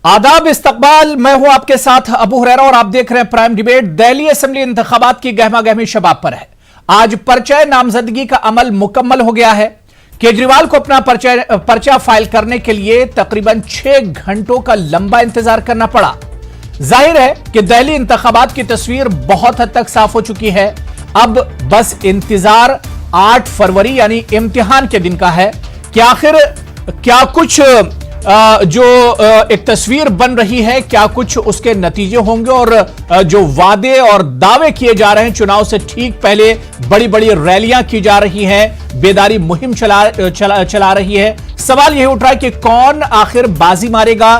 आदाब इस्तकबाल। मैं हूं आपके साथ अबू हुरैरा और आप देख रहे हैं प्राइम डिबेट। दिल्ली असेंबली इंतखाबात की गहमा गहमी शबाब पर है। आज पर्चा नामजदगी का अमल मुकम्मल हो गया है। केजरीवाल को अपना पर्चा फाइल करने के लिए तकरीबन 6 घंटों का लंबा इंतजार करना पड़ा। जाहिर है कि दिल्ली इंतखाबात की तस्वीर बहुत हद तक साफ हो चुकी है। अब बस इंतजार 8 फरवरी यानी इम्तिहान के दिन का है कि आखिर क्या कुछ जो एक तस्वीर बन रही है, क्या कुछ उसके नतीजे होंगे। और जो वादे और दावे किए जा रहे हैं, चुनाव से ठीक पहले बड़ी बड़ी रैलियां की जा रही हैं, बेदारी मुहिम चला रही है। सवाल यही उठ रहा है कि कौन आखिर बाजी मारेगा,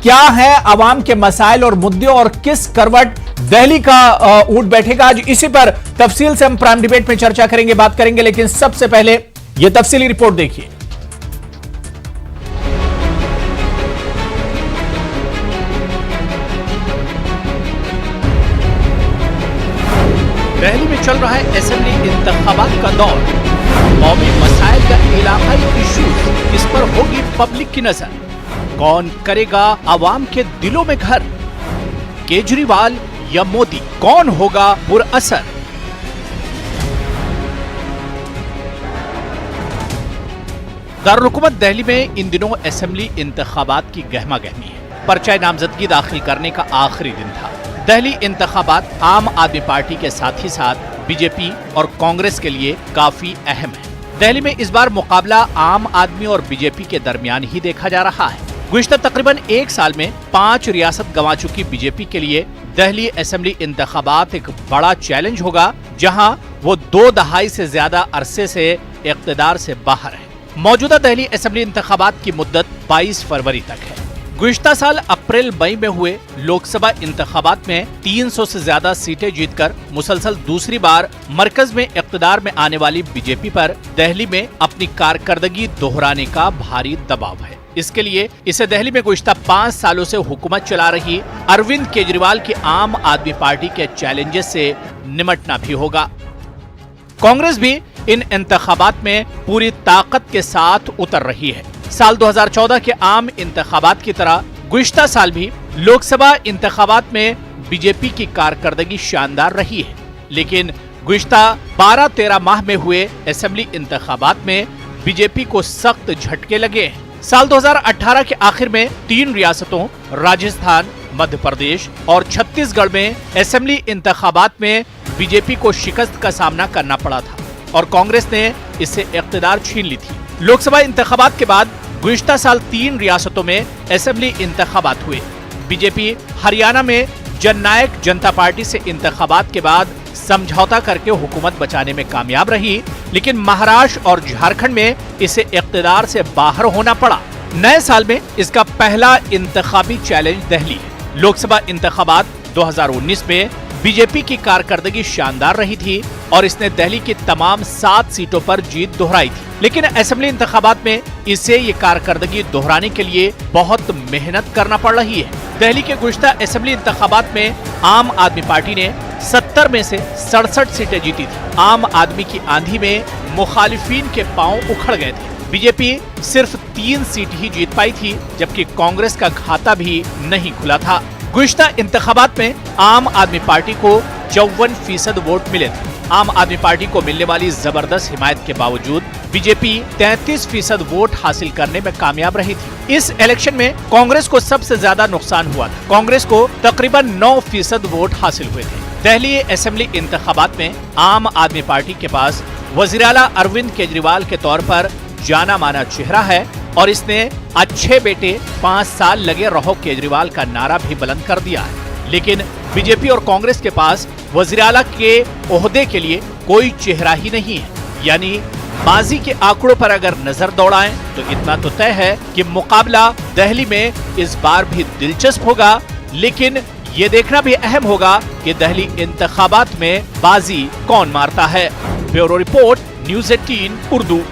क्या है अवाम के मसाइल और मुद्दे और किस करवट दिल्ली का ऊंट बैठेगा। आज इसी पर तफसील से हम प्राइम डिबेट में चर्चा करेंगे, बात करेंगे। लेकिन सबसे पहले यह तफसीली रिपोर्ट देखिए। दिल्ली में चल रहा है असेंबली इंतखाबात का दौर। कौमी मसाइल का इलाकाई इशूज, इस पर होगी पब्लिक की नजर। कौन करेगा आवाम के दिलों में घर, केजरीवाल या मोदी, कौन होगा पुरअसर। दारुल-हुकूमत दिल्ली में इन दिनों असेंबली इंतखाबात की गहमा गहमी है। पर्चा नामजदगी दाखिल करने का आखिरी दिन था। दिल्ली इंतखाबात आम आदमी पार्टी के साथ ही साथ बीजेपी और कांग्रेस के लिए काफी अहम है। दिल्ली में इस बार मुकाबला आम आदमी और बीजेपी के दरमियान ही देखा जा रहा है। गुज़िश्ता तकरीबन 1 साल में 5 रियासत गंवा चुकी बीजेपी के लिए दिल्ली असेंबली इंतखाबात एक बड़ा चैलेंज होगा, जहां वो 2 दहाई से ज्यादा अरसे से इक़्तिदार से बाहर है। मौजूदा दिल्ली असेंबली इंतखाबात की मुद्दत 22 फरवरी तक है। गुज़िश्ता साल अप्रैल मई में हुए लोकसभा इंतखाबात में 300 से ज्यादा सीटें जीतकर मुसलसल दूसरी बार मरकज में इक़्तिदार में आने वाली बीजेपी पर दिल्ली में अपनी कारकर्दगी दोहराने का भारी दबाव है। इसके लिए इसे दिल्ली में गुज़िश्ता 5 सालों से हुकूमत चला रही अरविंद केजरीवाल की आम आदमी पार्टी के चैलेंजेस से निमटना भी होगा। कांग्रेस भी इन इंतखाबात में पूरी ताकत के साथ उतर रही है। साल 2014 के आम इंतखाबात की तरह गुज़िश्ता साल भी लोकसभा इंतखाबात में बीजेपी की कारकर्दगी शानदार रही है। लेकिन गुज़िश्ता 12-13 माह में हुए असेंबली इंतखाबात में बीजेपी को सख्त झटके लगे हैं। साल 2018 के आखिर में 3 रियासतों राजस्थान, मध्य प्रदेश और छत्तीसगढ़ में असेंबली इंतखाबात में बीजेपी को शिकस्त का सामना करना पड़ा था और कांग्रेस ने इससे इक़्तिदार छीन ली थी। लोकसभा इंतखाबात के बाद गुज़िश्ता साल 3 रियासतों में असेंबली इंतखाबात हुए। बीजेपी हरियाणा में जननायक जनता पार्टी से इंतखाबात के बाद समझौता करके हुकूमत बचाने में कामयाब रही, लेकिन महाराष्ट्र और झारखंड में इसे इक़्तिदार से बाहर होना पड़ा। नए साल में इसका पहला इंतखाबी चैलेंज दिल्ली है। लोकसभा इंतखाबात 2019 में बीजेपी की कारकर्दगी शानदार रही थी और इसने दिल्ली की तमाम 7 सीटों पर जीत दोहराई थी। लेकिन असेंबली इंतखाबात में इसे ये कारकर्दगी दोहराने के लिए बहुत मेहनत करना पड़ रही है। दिल्ली के गुज़िश्ता असेंबली इंतखाबात में आम आदमी पार्टी ने 70 में से 67 सीटें जीती थी। आम आदमी की आंधी में मुखालिफिन के पांव उखड़ गए थे। बीजेपी सिर्फ 3 सीट ही जीत पाई थी, जबकि कांग्रेस का खाता भी नहीं खुला था। गुज़िश्ता इंतखाबात में आम आदमी पार्टी को 54% वोट मिले थे। आम आदमी पार्टी को मिलने वाली जबरदस्त हिमायत के बावजूद बीजेपी 33% वोट हासिल करने में कामयाब रही थी। इस इलेक्शन में कांग्रेस को सबसे ज्यादा नुकसान हुआ था। कांग्रेस को तकरीबन 9% वोट हासिल हुए थे। दिल्ली असेंबली इंतखाबात में आम आदमी पार्टी के पास वज़ीर-ए-आला अरविंद केजरीवाल के तौर पर जाना माना चेहरा है और इसने अच्छे बेटे 5 साल लगे रहो केजरीवाल का नारा भी बुलंद कर दिया है। लेकिन बीजेपी और कांग्रेस के पास वज़ीर-ए-आला के ओहदे के लिए कोई चेहरा ही नहीं है। यानी बाजी के आंकड़ों पर अगर नजर दौड़ाएं तो इतना तो तय है कि मुकाबला दिल्ली में इस बार भी दिलचस्प होगा। लेकिन ये देखना भी अहम होगा कि दिल्ली इंतखाबात में बाजी कौन मारता है। Bureau report, news 18 Urdu.